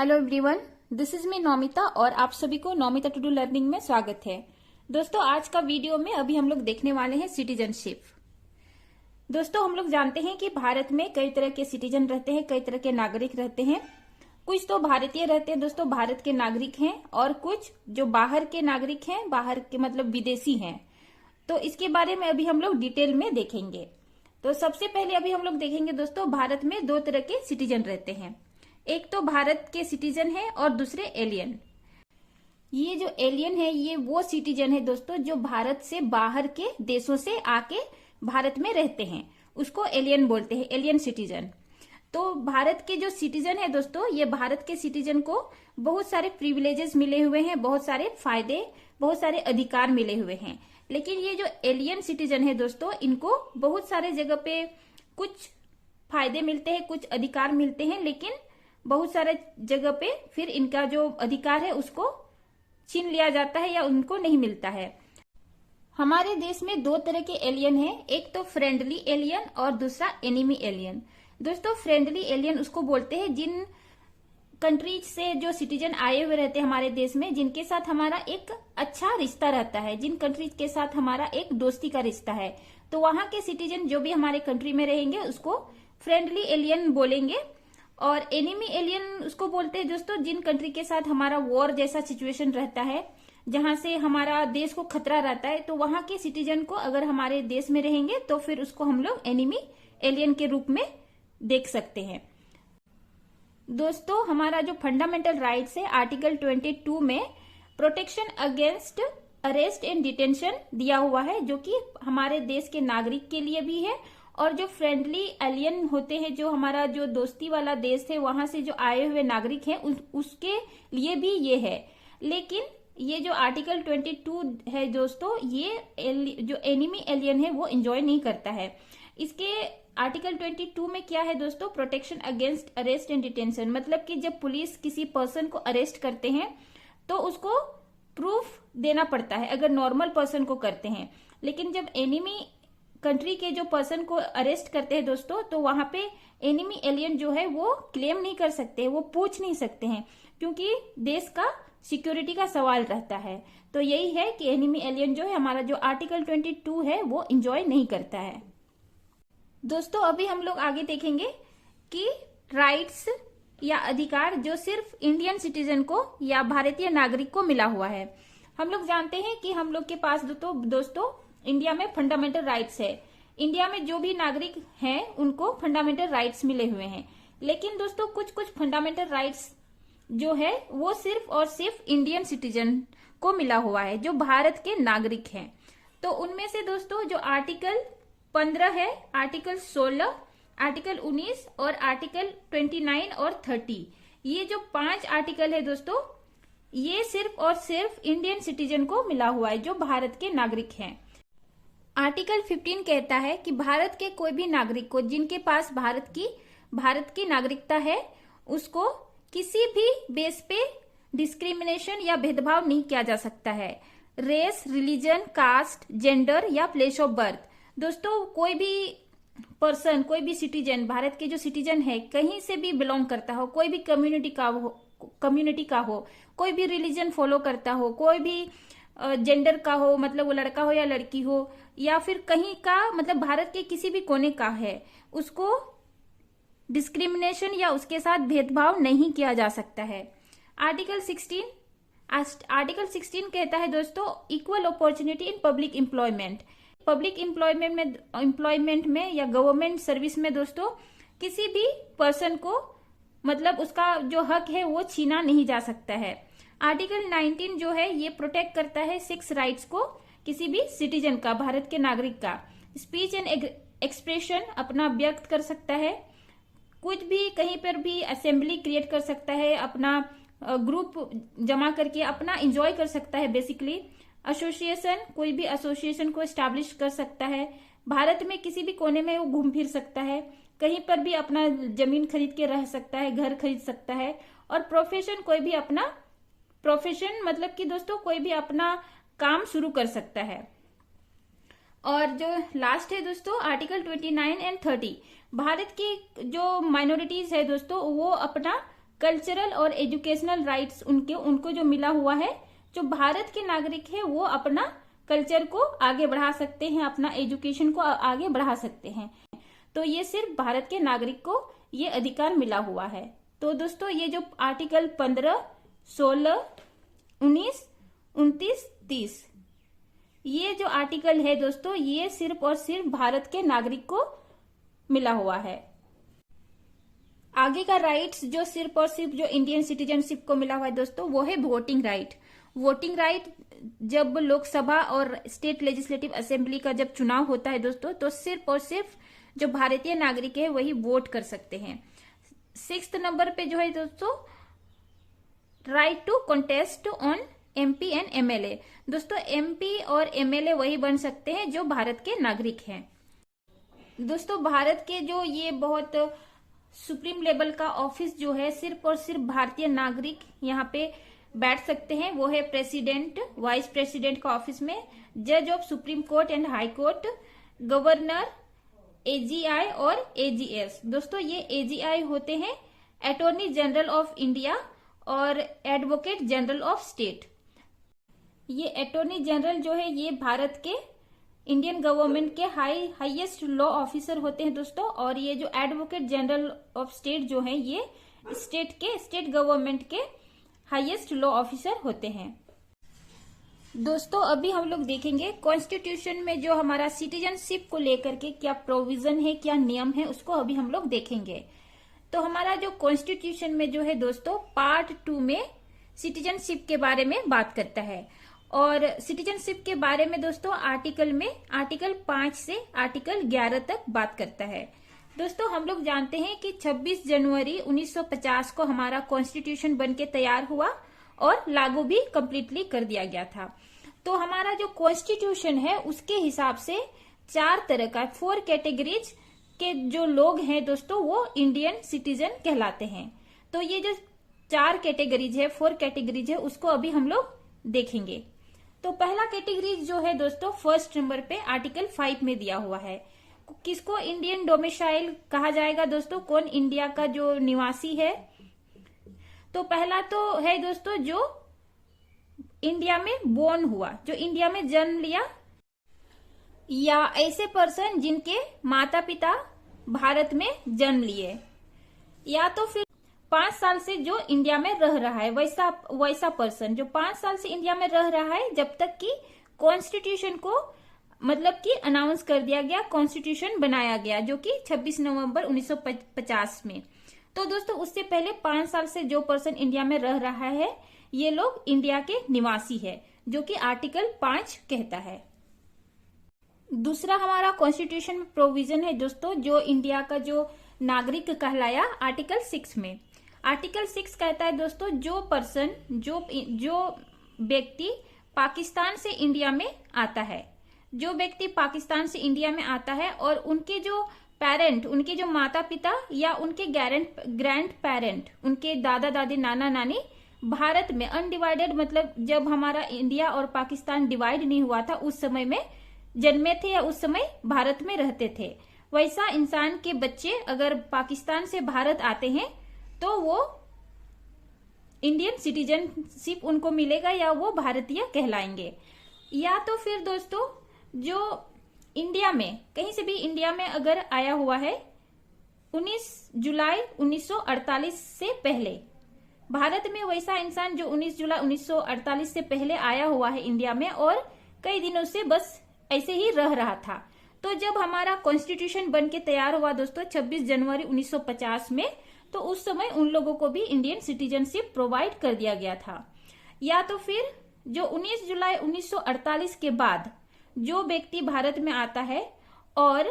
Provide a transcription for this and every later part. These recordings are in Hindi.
Hello everyone, this is me Naumita और आप सभी को नौमिता टू डू लर्निंग में स्वागत है। दोस्तों, आज का वीडियो में अभी हम लोग देखने वाले हैं सिटीजनशिप। दोस्तों, हम लोग जानते हैं कि भारत में कई तरह के सिटीजन रहते हैं, कई तरह के नागरिक रहते हैं। कुछ तो भारतीय रहते हैं दोस्तों, भारत के नागरिक हैं, और कुछ जो बाहर के नागरिक हैं, बाहर के मतलब विदेशी हैं। तो इसके बारे में अभी हम लोग डिटेल में देखेंगे। तो सबसे पहले अभी हम लोग देखेंगे दोस्तों, भारत में दो तरह के सिटीजन रहते हैं। एक तो भारत के सिटीजन है और दूसरे एलियन। ये जो एलियन है ये वो सिटीजन है दोस्तों जो भारत से बाहर के देशों से आके भारत में रहते हैं, उसको एलियन बोलते हैं, एलियन सिटीजन। तो भारत के जो सिटीजन है दोस्तों, ये भारत के सिटीजन को बहुत सारे प्रिविलेजेस मिले हुए हैं, बहुत सारे फायदे, बहुत सारे अधिकार मिले हुए हैं। लेकिन ये जो एलियन सिटीजन है दोस्तों, इनको बहुत सारे जगह पे कुछ फायदे मिलते हैं, कुछ अधिकार मिलते हैं, लेकिन बहुत सारे जगह पे फिर इनका जो अधिकार है उसको छीन लिया जाता है या उनको नहीं मिलता है। हमारे देश में दो तरह के एलियन हैं, एक तो फ्रेंडली एलियन और दूसरा एनिमी एलियन। दोस्तों, फ्रेंडली एलियन उसको बोलते हैं जिन कंट्रीज से जो सिटीजन आए हुए रहते हैं हमारे देश में, जिनके साथ हमारा एक अच्छा रिश्ता रहता है, जिन कंट्रीज के साथ हमारा एक दोस्ती का रिश्ता है। तो वहां के सिटीजन जो भी हमारे कंट्री में रहेंगे उसको फ्रेंडली एलियन बोलेंगे। और एनिमी एलियन उसको बोलते हैं दोस्तों जिन कंट्री के साथ हमारा वॉर जैसा सिचुएशन रहता है, जहां से हमारा देश को खतरा रहता है, तो वहां के सिटीजन को अगर हमारे देश में रहेंगे तो फिर उसको हम लोग एनिमी एलियन के रूप में देख सकते हैं। दोस्तों, हमारा जो फंडामेंटल राइट्स है आर्टिकल 22 में protection against arrest and detention दिया हुआ है, जो कि हमारे देश के नागरिक के लिए भी है, और जो फ्रेंडली एलियन होते हैं, जो हमारा जो दोस्ती वाला देश है वहां से जो आए हुए नागरिक हैं उसके लिए भी ये है। लेकिन ये जो आर्टिकल 22 है दोस्तों, ये जो एनिमी एलियन है वो एंजॉय नहीं करता है। इसके आर्टिकल 22 में क्या है दोस्तों, protection against arrest and detention, मतलब कि जब पुलिस किसी पर्सन को अरेस्ट करते हैं तो उसको प्रूफ देना पड़ता है अगर नॉर्मल पर्सन को करते हैं। लेकिन जब एनिमी कंट्री के जो पर्सन को अरेस्ट करते हैं दोस्तों, तो वहां पे एनिमी एलियन जो है वो क्लेम नहीं कर सकते, वो पूछ नहीं सकते हैं, क्योंकि देश का सिक्योरिटी का सवाल रहता है। तो यही है कि एनिमी एलियन जो है हमारा जो आर्टिकल 22 है वो एंजॉय नहीं करता है। दोस्तों, अभी हम लोग आगे देखेंगे कि राइट्स या अधिकार जो सिर्फ इंडियन सिटीजन को या भारतीय नागरिक को मिला हुआ है। हम लोग जानते हैं कि हम लोग के पास दोस्तों इंडिया में फंडामेंटल राइट्स है। इंडिया में जो भी नागरिक हैं उनको फंडामेंटल राइट्स मिले हुए हैं। लेकिन दोस्तों, कुछ कुछ फंडामेंटल राइट्स जो है वो सिर्फ और सिर्फ इंडियन सिटीजन को मिला हुआ है, जो भारत के नागरिक हैं। तो उनमें से दोस्तों जो आर्टिकल 15 है, आर्टिकल 16, आर्टिकल 19 और आर्टिकल 29 और 30, ये जो 5 आर्टिकल है दोस्तों, ये सिर्फ और सिर्फ इंडियन सिटीजन को मिला हुआ है, जो भारत के नागरिक हैं। आर्टिकल 15 कहता है कि भारत के कोई भी नागरिक को जिनके पास भारत की नागरिकता है, उसको किसी भी बेस पे डिस्क्रिमिनेशन या भेदभाव नहीं किया जा सकता है। रेस, रिलीजन, कास्ट, जेंडर या प्लेस ऑफ बर्थ। दोस्तों, कोई भी पर्सन, कोई भी सिटीजन, भारत के जो सिटीजन है, कहीं से भी बिलोंग करता हो, कोई भी कम्युनिटी का हो, कोई भी रिलीजन फॉलो करता हो, कोई भी जेंडर का हो, मतलब वो लड़का हो या लड़की हो, या फिर कहीं का मतलब भारत के किसी भी कोने का है, उसको डिस्क्रिमिनेशन या उसके साथ भेदभाव नहीं किया जा सकता है। आर्टिकल 16 कहता है दोस्तों equal opportunity in public employment. Public employment में या गवर्नमेंट सर्विस में दोस्तों किसी भी पर्सन को मतलब उसका जो हक है वो छीना नहीं जा सकता है। आर्टिकल 19 जो है ये प्रोटेक्ट करता है 6 राइट्स को किसी भी सिटीजन का, भारत के नागरिक का। स्पीच एंड एक्सप्रेशन, अपना व्यक्त कर सकता है, कुछ भी कहीं पर भी असेंबली क्रिएट कर सकता है, अपना ग्रुप जमा करके अपना एंजॉय कर सकता है बेसिकली। एसोसिएशन, कोई भी एसोसिएशन को एस्टैब्लिश कर सकता है, भारत में किसी भी कोने में वो घूम फिर सकता है, कहीं पर भी अपना जमीन खरीद के रह सकता है, घर खरीद सकता है। और प्रोफेशन, कोई भी अपना प्रोफेशन मतलब कि दोस्तों कोई भी अपना काम शुरू कर सकता है। और जो लास्ट है दोस्तों आर्टिकल 29 एंड 30, भारत की जो माइनॉरिटीज है दोस्तों वो अपना कल्चरल और एजुकेशनल राइट्स उनको जो मिला हुआ है, जो भारत के नागरिक है वो अपना कल्चर को आगे बढ़ा सकते हैं, अपना एजुकेशन को आगे बढ़ा सकते हैं। तो ये सिर्फ भारत के नागरिक को ये अधिकार मिला हुआ है। तो दोस्तों ये जो आर्टिकल 15, 16, 19, 29, 30 ये जो आर्टिकल है दोस्तों, ये सिर्फ और सिर्फ भारत के नागरिक को मिला हुआ है। आगे का राइट्स जो सिर्फ और सिर्फ जो इंडियन सिटीजनशिप को मिला हुआ है दोस्तों, वो है वोटिंग राइट। वोटिंग राइट जब लोकसभा और स्टेट लेजिस्लेटिव असेंबली का जब चुनाव होता है दोस्तों, तो सिर्फ और सिर्फ जो भारतीय नागरिक है वही वोट कर सकते हैं। 6th नंबर पे जो है दोस्तों, right to contest on MP and MLA। दोस्तों MP और MLA वही बन सकते हैं जो भारत के नागरिक हैं। दोस्तों भारत के जो ये बहुत सुप्रीम लेवल का ऑफिस जो है, सिर्फ और सिर्फ भारतीय नागरिक यहाँ पे बैठ सकते हैं, वो है प्रेसिडेंट, वाइस प्रेसिडेंट का ऑफिस में, जज of supreme court and high court, governor, AGI और AGS। दोस्तों ये AGI होते हैं अटॉर्नी जनरल ऑफ इंडिया और एडवोकेट जनरल ऑफ स्टेट। ये अटॉर्नी जनरल जो है ये भारत के इंडियन गवर्नमेंट के हाईएस्ट लॉ ऑफिसर होते हैं दोस्तों, और ये जो एडवोकेट जनरल ऑफ स्टेट जो है ये स्टेट गवर्नमेंट के हाईएस्ट लॉ ऑफिसर होते हैं। दोस्तों अभी हम लोग देखेंगे कॉन्स्टिट्यूशन में जो हमारा सिटीजनशिप को लेकर के क्या प्रोविजन है, क्या नियम है, उसको अभी हम लोग देखेंगे। तो हमारा जो कॉन्स्टिट्यूशन में जो है दोस्तों, पार्ट 2 में सिटीजनशिप के बारे में बात करता है। और सिटीजनशिप के बारे में दोस्तों आर्टिकल 5 से आर्टिकल 11 तक बात करता है। दोस्तों हम लोग जानते हैं कि 26 जनवरी 1950 को हमारा कॉन्स्टिट्यूशन बनके तैयार हुआ और लागू भी कंप्लीटली कर दिया गया था। तो हमारा जो कॉन्स्टिट्यूशन है उसके हिसाब से 4 तरह का 4 कैटेगरीज के जो लोग हैं दोस्तों, वो इंडियन सिटीजन कहलाते हैं। तो ये जो 4 कैटेगरीज है, 4 कैटेगरीज है, उसको अभी हम लोग देखेंगे। तो पहला कैटेगरी जो है दोस्तों, 1st नंबर पे आर्टिकल 5 में दिया हुआ है, किसको इंडियन डोमिसाइल कहा जाएगा दोस्तों, कौन इंडिया का जो निवासी है। तो पहला तो है दोस्तों जो इंडिया में बोर्न हुआ, जो इंडिया में जन्म लिया, या ऐसे पर्सन जिनके माता पिता भारत में जन्म लिए, या तो फिर 5 साल से जो इंडिया में रह रहा है, वैसा पर्सन जो 5 साल से इंडिया में रह रहा है जब तक कि कॉन्स्टिट्यूशन को मतलब कि अनाउंस कर दिया गया, कॉन्स्टिट्यूशन बनाया गया, जो कि 26 नवंबर 1950 में। तो दोस्तों उससे पहले 5 साल से जो पर्सन इंडिया में रह रहा है, ये लोग इंडिया के निवासी है, जो कि आर्टिकल 5 कहता है। दूसरा हमारा कॉन्स्टिट्यूशन में प्रोविजन है दोस्तों, जो इंडिया का जो नागरिक कहलाया आर्टिकल 6 में। आर्टिकल 6 कहता है दोस्तों, जो पर्सन जो व्यक्ति पाकिस्तान से इंडिया में आता है, जो व्यक्ति पाकिस्तान से इंडिया में आता है और उनके जो पेरेंट, उनके जो माता पिता या उनके ग्रैंड पेरेंट, उनके दादा दादी नाना नानी भारत में अनडिवाइडेड, मतलब जब हमारा इंडिया और पाकिस्तान डिवाइड नहीं हुआ था उस समय में जन्मे थे या उस समय भारत में रहते थे, वैसा इंसान के बच्चे अगर पाकिस्तान से भारत आते हैं तो वो इंडियन सिटीजनशिप उनको मिलेगा या वो भारतीय कहलाएंगे। या तो फिर दोस्तों जो इंडिया में कहीं से भी इंडिया में अगर आया हुआ है 19 जुलाई 1948 से पहले, भारत में वैसा इंसान जो 19 जुलाई 1948 से पहले आया हुआ है इंडिया में और कई दिनों से बस ऐसे ही रह रहा था। तो जब हमारा कॉन्स्टिट्यूशन बनके तैयार हुआ दोस्तों 26 जनवरी 1950 में, तो उस समय उन लोगों को भी इंडियन सिटीजनशिप प्रोवाइड कर दिया गया था। या तो फिर जो 19 जुलाई 1948 के बाद जो व्यक्ति भारत में आता है और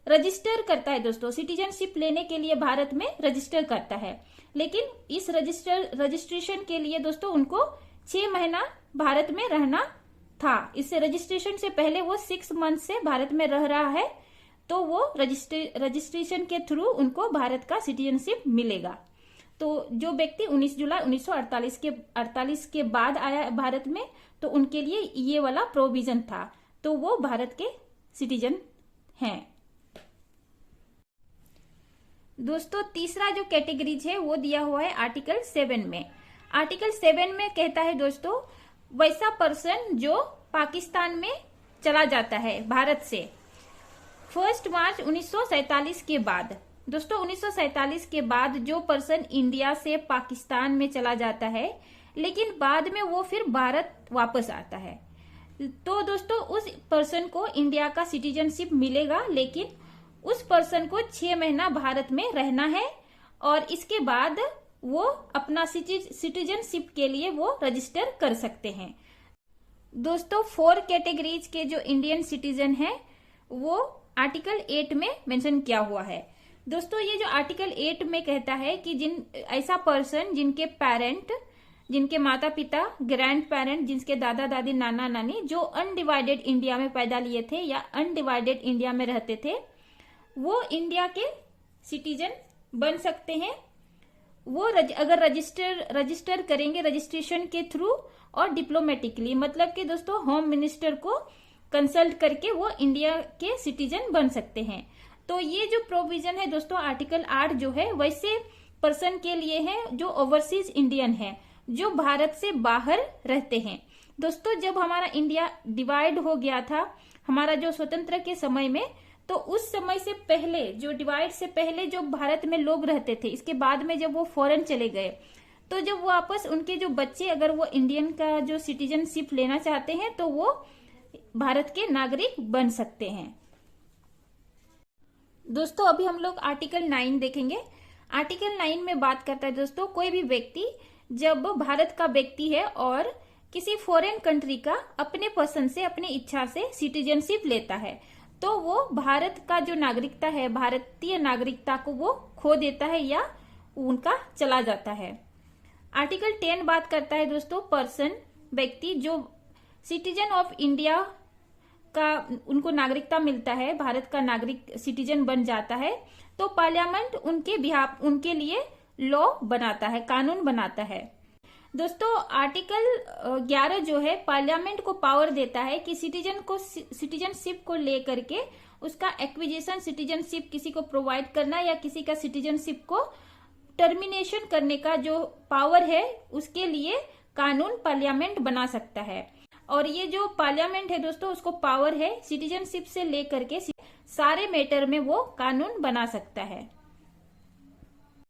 रजिस्टर करता है दोस्तों, सिटीजनशिप लेने के लिए भारत में रजिस्टर करता है, लेकिन इस रजिस्ट्रेशन के लिए दोस्तों उनको 6 महीना भारत में रहना था। इससे रजिस्ट्रेशन से पहले वो 6 मंथ से भारत में रह रहा है, तो वो रजिस्ट्रेशन के थ्रू उनको भारत का सिटीजनशिप मिलेगा। तो जो व्यक्ति 19 जुलाई 1948 के बाद आया भारत में, तो उनके लिए ये वाला प्रोविजन था, तो वो भारत के सिटीजन हैं। दोस्तों तीसरा जो कैटेगरीज है वो दिया हुआ है आर्टिकल 7 में। आर्टिकल 7 में कहता है दोस्तों, वैसा पर्सन जो पाकिस्तान में चला जाता है भारत से 1 मार्च 1947 के बाद। दोस्तों 1947 के बाद जो पर्सन इंडिया से पाकिस्तान में चला जाता है लेकिन बाद में वो फिर भारत वापस आता है, तो दोस्तों उस पर्सन को इंडिया का सिटीजनशिप मिलेगा, लेकिन उस पर्सन को 6 महीना भारत में रहना है और इसके बाद वो अपना सिटीजनशिप के लिए वो रजिस्टर कर सकते हैं। दोस्तों 4 कैटेगरीज के जो इंडियन सिटीजन हैं वो आर्टिकल 8 में मेंशन किया हुआ है। दोस्तों ये जो आर्टिकल 8 में कहता है कि ऐसा पर्सन जिनके पेरेंट, जिनके माता पिता, ग्रैंड पेरेंट, जिनके दादा दादी, नाना नानी जो अनडिवाइडेड इंडिया में पैदा लिए थे या अनडिवाइडेड इंडिया में रहते थे, वो इंडिया के सिटीजन बन सकते हैं। वो अगर रजिस्टर करेंगे रजिस्ट्रेशन के थ्रू और डिप्लोमेटिकली, मतलब कि दोस्तों होम मिनिस्टर को कंसल्ट करके वो इंडिया के सिटीजन बन सकते हैं। तो ये जो प्रोविजन है दोस्तों आर्टिकल 8 जो है वैसे पर्सन के लिए है जो ओवरसीज इंडियन है, जो भारत से बाहर रहते हैं। दोस्तों जब हमारा इंडिया डिवाइड हो गया था, हमारा जो स्वतंत्र के समय में, तो उस समय से पहले, जो डिवाइड से पहले जो भारत में लोग रहते थे, इसके बाद में जब वो फॉरेन चले गए, तो जब वापस उनके जो बच्चे अगर वो इंडियन का जो सिटीजनशिप लेना चाहते हैं तो वो भारत के नागरिक बन सकते हैं। दोस्तों अभी हम लोग आर्टिकल 9 देखेंगे। आर्टिकल 9 में बात करता है दोस्तों, कोई भी व्यक्ति जब भारत का व्यक्ति है और किसी फॉरेन कंट्री का अपने पसंद से, अपनी इच्छा से सिटीजनशिप लेता है, तो वो भारत का जो नागरिकता है, भारतीय नागरिकता को वो खो देता है या उनका चला जाता है। आर्टिकल 10 बात करता है दोस्तों, पर्सन, व्यक्ति जो सिटीजन ऑफ इंडिया का उनको नागरिकता मिलता है, भारत का नागरिक सिटीजन बन जाता है, तो पार्लियामेंट उनके लिए लॉ बनाता है, कानून बनाता है। दोस्तों आर्टिकल 11 जो है पार्लियामेंट को पावर देता है कि सिटीजनशिप को लेकर के उसका एक्विजिशन, सिटीजनशिप किसी को प्रोवाइड करना या किसी का सिटीजनशिप को टर्मिनेशन करने का जो पावर है उसके लिए कानून पार्लियामेंट बना सकता है। और ये जो पार्लियामेंट है दोस्तों उसको पावर है सिटीजनशिप से लेकर के सारे मैटर में वो कानून बना सकता है।